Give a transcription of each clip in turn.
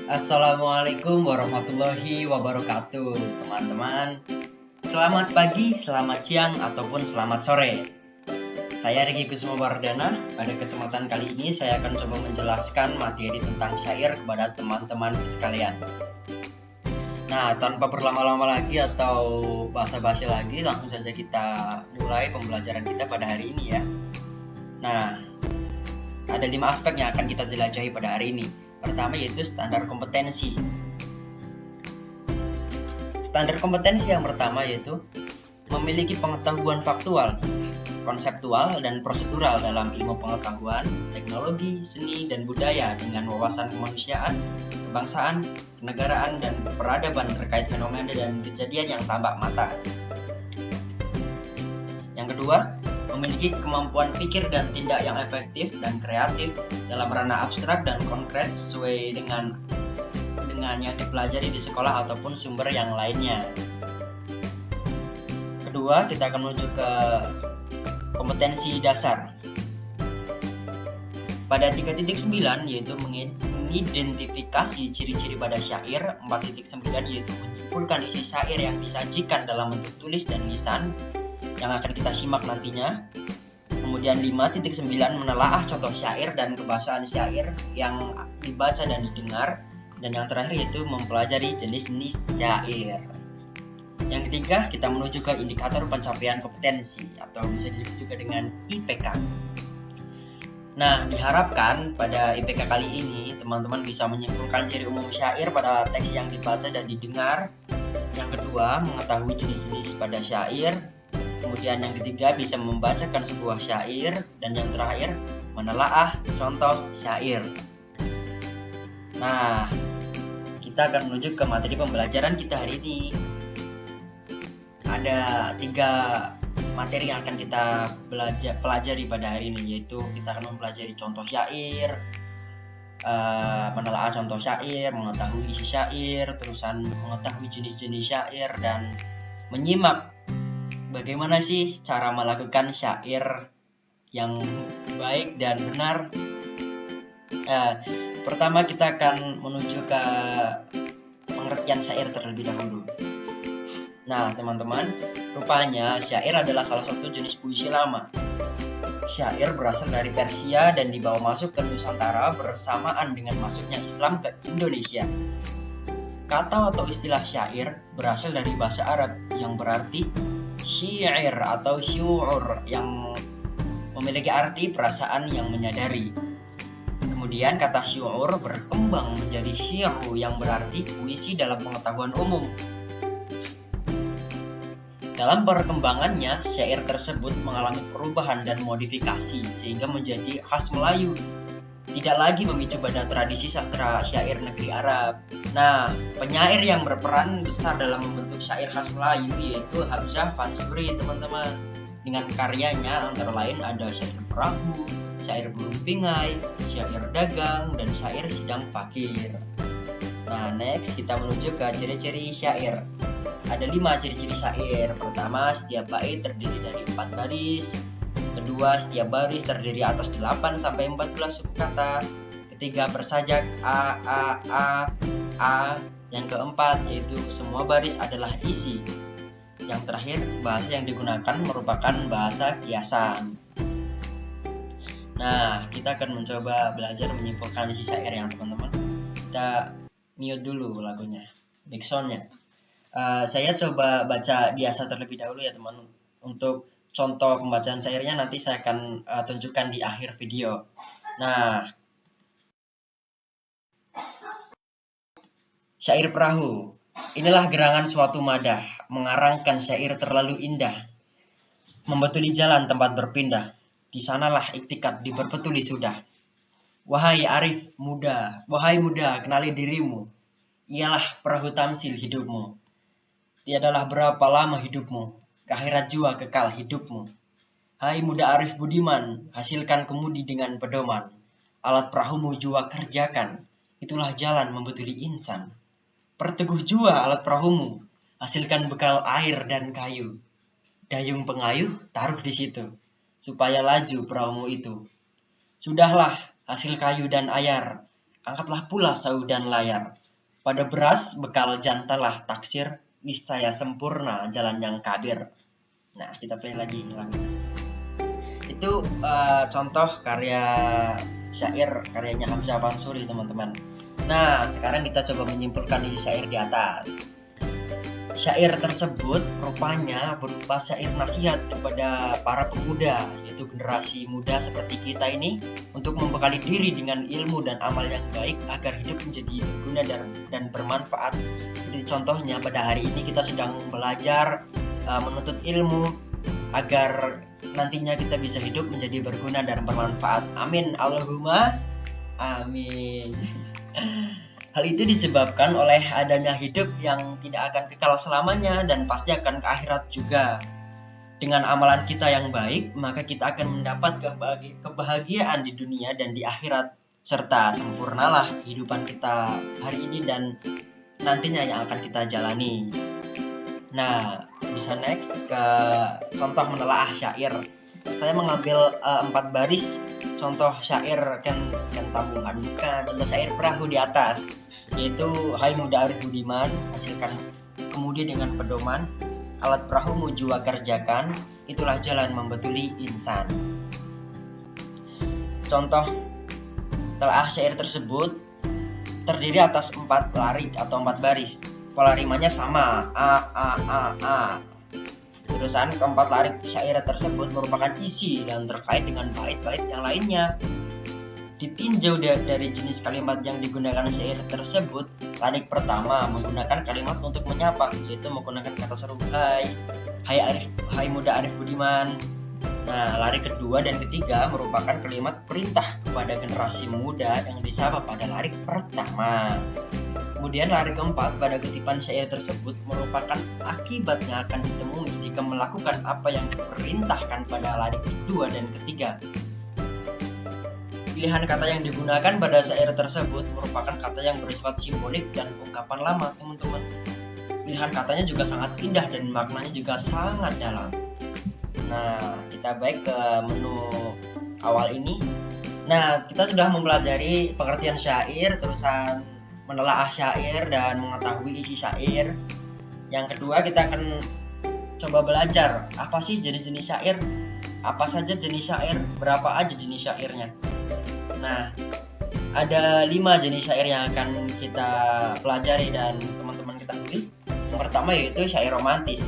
Assalamualaikum warahmatullahi wabarakatuh, teman-teman. Selamat pagi, selamat siang, ataupun selamat sore. Saya Riki Kusumawardana. Pada kesempatan kali ini saya akan coba menjelaskan materi tentang syair kepada teman-teman sekalian. Nah, tanpa berlama-lama lagi atau basa-basi lagi, langsung saja kita mulai pembelajaran kita pada hari ini ya. Nah, ada 5 aspek yang akan kita jelajahi pada hari ini. Pertama yaitu standar kompetensi. Standar kompetensi yang pertama yaitu memiliki pengetahuan faktual, konseptual, dan prosedural dalam ilmu pengetahuan, teknologi, seni, dan budaya dengan wawasan kemanusiaan, kebangsaan, kenegaraan, dan peradaban terkait fenomena dan kejadian yang tampak mata. Yang kedua, memiliki kemampuan pikir dan tindak yang efektif dan kreatif dalam ranah abstrak dan konkret sesuai dengan yang dipelajari di sekolah ataupun sumber yang lainnya. Kedua, kita akan menuju ke kompetensi dasar. Pada 3.9 yaitu mengidentifikasi ciri-ciri pada syair, 4.9 yaitu menyimpulkan isi syair yang disajikan dalam bentuk tulis dan lisan yang akan kita simak nantinya. Kemudian 5.9 menelaah contoh syair dan kebahasaan syair yang dibaca dan didengar. Dan yang terakhir yaitu mempelajari jenis-jenis syair. Yang ketiga, kita menuju ke indikator pencapaian kompetensi atau bisa disebut juga dengan IPK. Nah, diharapkan pada IPK kali ini teman-teman bisa menyimpulkan ciri umum syair pada teks yang dibaca dan didengar. Yang kedua, mengetahui jenis-jenis pada syair. Kemudian yang ketiga, bisa membacakan sebuah syair. Dan yang terakhir, menelaah contoh syair. Nah, kita akan menuju ke materi pembelajaran kita hari ini. Ada 3 materi yang akan kita pelajari pada hari ini, yaitu kita akan mempelajari contoh syair, menelaah contoh syair, mengetahui isi syair, terusan mengetahui jenis-jenis syair, dan menyimak bagaimana sih cara melakukan syair yang baik dan benar. Pertama kita akan menuju ke pengertian syair terlebih dahulu. Nah teman-teman, rupanya syair adalah salah satu jenis puisi lama. Syair berasal dari Persia dan dibawa masuk ke Nusantara bersamaan dengan masuknya Islam ke Indonesia. Kata atau istilah syair berasal dari bahasa Arab yang berarti syair atau syu'ur yang memiliki arti perasaan yang menyadari. Kemudian kata syu'ur berkembang menjadi syi'ru yang berarti puisi dalam pengetahuan umum. Dalam perkembangannya, syair tersebut mengalami perubahan dan modifikasi sehingga menjadi khas Melayu. Tidak lagi memicu pada tradisi sastra syair negeri Arab. Nah, penyair yang berperan besar dalam membentuk syair khas Melayu yaitu Hamzah Fansuri, teman-teman. Dengan karyanya antara lain ada syair perahu, syair burung pingai, syair dagang, dan syair sidang fakir. Nah, next kita menuju ke ciri-ciri syair. Ada 5 ciri-ciri syair. Pertama, setiap bait terdiri dari 4 baris. Kedua, setiap baris terdiri atas 8 sampai 14 suku kata. Ketiga, bersajak A. Yang keempat, yaitu semua baris adalah isi. Yang terakhir, bahasa yang digunakan merupakan bahasa kiasan. Nah, kita akan mencoba belajar menyimpulkan isi syair yang teman-teman. Kita mute dulu lagunya, backsoundnya. Saya coba baca biasa terlebih dahulu ya teman. Untuk contoh pembacaan syairnya nanti saya akan tunjukkan di akhir video. Nah, syair perahu. Inilah gerangan suatu madah, mengarangkan syair terlalu indah. Membetuli jalan tempat berpindah. Di sanalah iktikat diperpetuli sudah. Wahai arif muda, wahai muda, kenali dirimu. Ialah perahu tamsil hidupmu. Tiadalah berapa lama hidupmu, ke akhirat jua kekal hidupmu. Hai muda arif budiman, hasilkan kemudi dengan pedoman. Alat perahumu jua kerjakan, itulah jalan membetuli insan. Perteguh jua alat perahumu, hasilkan bekal air dan kayu. Dayung pengayuh taruh di situ, supaya laju perahumu itu. Sudahlah, hasil kayu dan ayar, Angkatlah pula sau dan layar. Pada beras bekal jantalah taksir, niscaya sempurna jalan yang kabir. Nah, kita play lagi lagu. Itu contoh karya syair karyanya Hamzah Fansuri, teman-teman. Nah, sekarang kita coba menyimpulkan isi syair di atas. Syair tersebut rupanya berupa syair nasihat kepada para pemuda, yaitu generasi muda seperti kita ini, untuk membekali diri dengan ilmu dan amal yang baik agar hidup menjadi berguna dan bermanfaat. Jadi contohnya pada hari ini kita sedang belajar menuntut ilmu agar nantinya kita bisa hidup menjadi berguna dan bermanfaat. Amin, Allahumma amin. Hal itu disebabkan oleh adanya hidup yang tidak akan kekal selamanya dan pasti akan ke akhirat juga. Dengan amalan kita yang baik, maka kita akan mendapat kebahagiaan di dunia dan di akhirat, serta sempurnalah kehidupan kita hari ini dan nantinya yang akan kita jalani. Nah, bisa next ke contoh menelaah syair. Saya mengambil 4 baris contoh syair Ken Tambuhan, contoh syair perahu di atas, yaitu hai muda arif budiman, hasilkan kemudi dengan pedoman, alat perahumu jua kerjakan, itulah jalan membetuli insan. Contoh telaah syair tersebut terdiri atas 4 larik atau 4 baris. Pola rimanya sama, a. Terusan keempat larik syair tersebut merupakan isi dan terkait dengan bait-bait yang lainnya. Ditinjau dari jenis kalimat yang digunakan syair tersebut, larik pertama menggunakan kalimat untuk menyapa, yaitu menggunakan kata seru hai muda arif budiman. Nah, larik kedua dan ketiga merupakan kalimat perintah kepada generasi muda yang disapa pada larik pertama. Kemudian larik keempat pada kutipan syair tersebut merupakan akibat yang akan ditemui jika melakukan apa yang diperintahkan pada larik kedua dan ketiga. Pilihan kata yang digunakan pada syair tersebut merupakan kata yang bersifat simbolik dan ungkapan lama, teman-teman. Pilihan katanya juga sangat indah dan maknanya juga sangat dalam. Nah, kita baik ke menu awal ini. Nah, kita sudah mempelajari pengertian syair, terusan menelaah syair dan mengetahui isi syair. Yang kedua, kita akan coba belajar apa sih jenis-jenis syair, apa saja jenis syair, berapa aja jenis syairnya. Nah, ada 5 jenis syair yang akan kita pelajari dan teman-teman ketahui. Yang pertama yaitu syair romantis.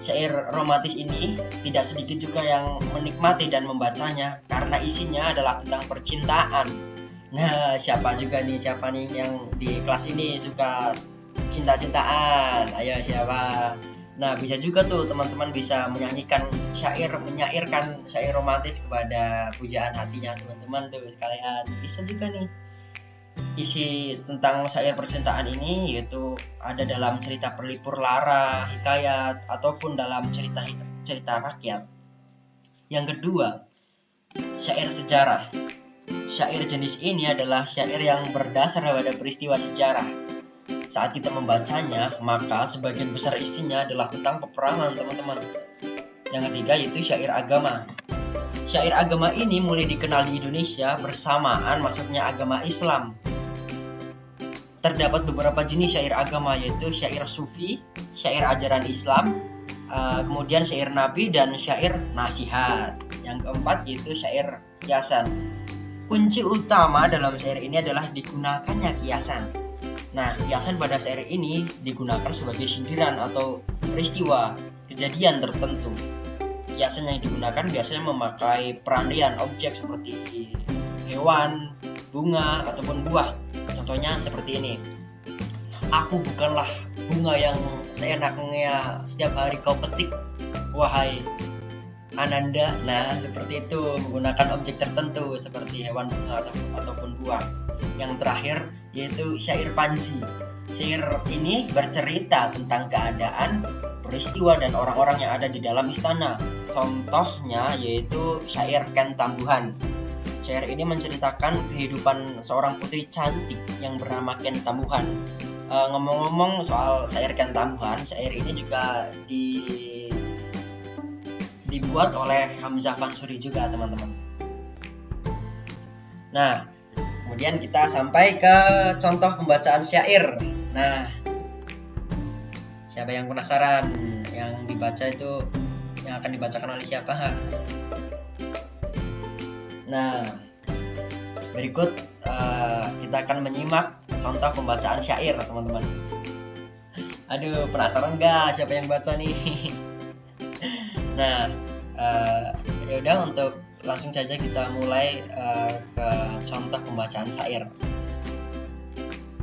Syair romantis ini tidak sedikit juga yang menikmati dan membacanya karena isinya adalah tentang percintaan. Nah, siapa nih yang di kelas ini suka cinta-cintaan? Ayo siapa? Nah, bisa juga tuh teman-teman bisa menyairkan syair romantis kepada pujaan hatinya teman-teman tuh sekalian. Bisa juga nih. Isi tentang syair percintaan ini yaitu ada dalam cerita perlipur lara, hikayat, ataupun dalam cerita rakyat. Yang kedua, syair sejarah. Syair jenis ini adalah syair yang berdasar pada peristiwa sejarah. Saat kita membacanya, maka sebagian besar isinya adalah tentang peperangan, teman-teman. Yang ketiga yaitu syair agama. Syair agama ini mulai dikenal di Indonesia bersamaan masuknya agama Islam. Terdapat beberapa jenis syair agama yaitu syair sufi, syair ajaran Islam, kemudian syair nabi dan syair nasihat. Yang keempat yaitu syair kiasan. Kunci utama dalam syair ini adalah digunakannya kiasan. Nah, kiasan pada syair ini digunakan sebagai sindiran atau peristiwa kejadian tertentu. Kiasan yang digunakan biasanya memakai perandian objek seperti hewan, bunga, ataupun buah. Contohnya seperti ini. Aku bukanlah bunga yang seenaknya setiap hari kau petik, wahai Ananda. Nah, seperti itu, menggunakan objek tertentu seperti hewan, bunga, ataupun buah. Yang terakhir yaitu syair panji. Syair ini bercerita tentang keadaan, peristiwa, dan orang-orang yang ada di dalam istana. Contohnya yaitu syair Ken Tambuhan. Syair ini menceritakan kehidupan seorang putri cantik yang bernama Ken Tambuhan. Ngomong-ngomong soal syair Ken Tambuhan, syair ini juga dibuat oleh Hamzah Fansuri juga, teman-teman. Nah, Kemudian kita sampai ke contoh pembacaan syair. Nah, siapa yang penasaran yang dibaca itu yang akan dibacakan oleh siapa? Nah, berikut kita akan menyimak contoh pembacaan syair, teman-teman. Aduh, penasaran nggak siapa yang baca nih? Nah, ya udah, untuk langsung saja kita mulai ke contoh pembacaan syair.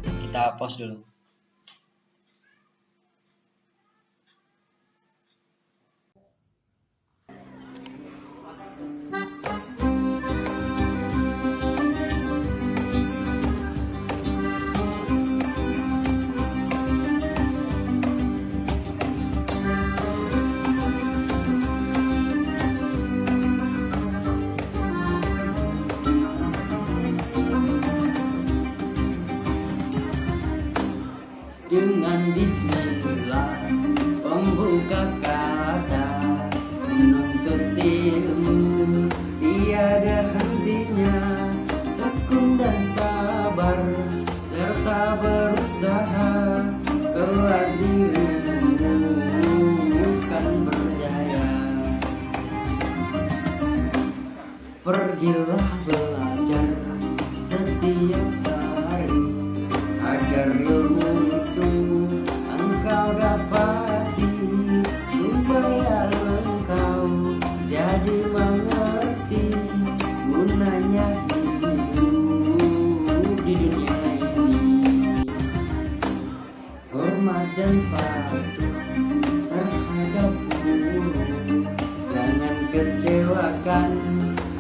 Kita pause dulu. Dengan bismillah pembuka kata, menuntut ilmu tiada hentinya, tekun dan sabar serta berusaha, kelak dirimu kan berjaya. Pergilah belajar setiap hari agar ilmu itu engkau dapati, supaya engkau jadi mengerti gunanya hidup di dunia ini. Hormat dan patuh terhadap guru, jangan kecewakan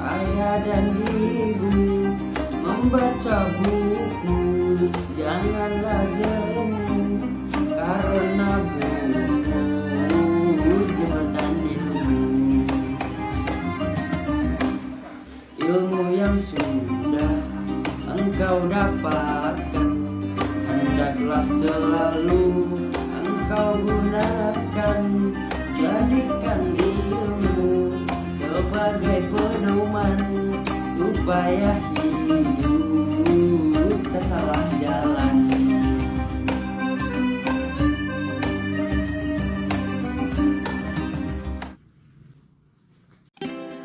ayah dan ibu. Membaca buku janganlah jemu, karena buku jembatan ilmu. Ilmu yang sudah engkau dapatkan, hendaklah selalu engkau gunakan. Jadikan ilmu sebagai pedoman, supaya hidup tak salah jalan.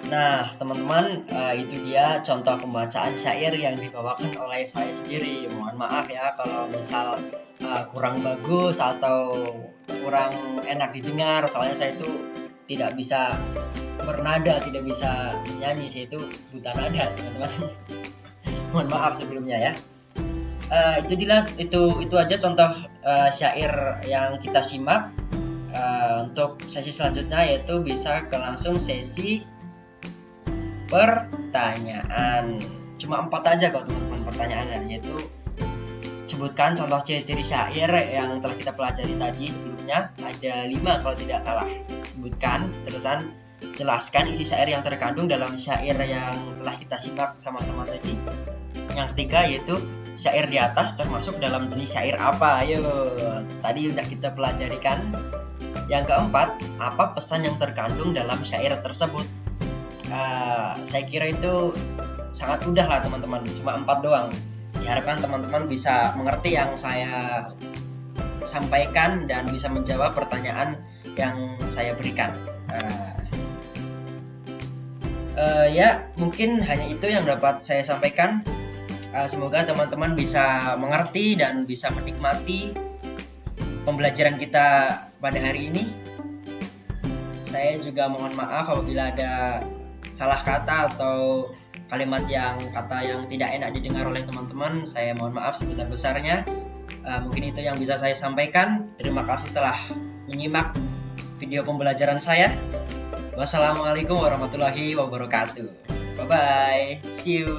Nah, teman-teman, itu dia contoh pembacaan syair yang dibawakan oleh saya sendiri. Mohon maaf ya kalau misal kurang bagus atau kurang enak didengar, soalnya saya itu tidak bisa bernada, tidak bisa menyanyi, saya itu buta nada, teman-teman. Mohon maaf sebelumnya ya. Itu aja contoh syair yang kita simak. Untuk sesi selanjutnya yaitu bisa ke langsung sesi pertanyaan. Cuma 4 aja kok teman-teman pertanyaannya, yaitu sebutkan contoh ciri-ciri syair yang telah kita pelajari tadi sebelumnya. Ada 5 kalau tidak salah. Sebutkan, terusan jelaskan isi syair yang terkandung dalam syair yang telah kita simak sama-sama tadi. Yang ketiga yaitu syair di atas termasuk dalam jenis syair apa? Ayo, tadi udah kita pelajari kan. Yang keempat, apa pesan yang terkandung dalam syair tersebut? Saya kira itu sangat mudah lah teman-teman, cuma 4 doang. Diharapkan teman-teman bisa mengerti yang saya sampaikan dan bisa menjawab pertanyaan yang saya berikan. Ya, mungkin hanya itu yang dapat saya sampaikan. Semoga teman-teman bisa mengerti dan bisa menikmati pembelajaran kita pada hari ini. Saya juga mohon maaf apabila ada salah kata atau kata yang tidak enak didengar oleh teman-teman. Saya mohon maaf sebesar-besarnya. Mungkin itu yang bisa saya sampaikan. Terima kasih telah menyimak video pembelajaran saya. Wassalamualaikum warahmatullahi wabarakatuh. Bye bye. See you.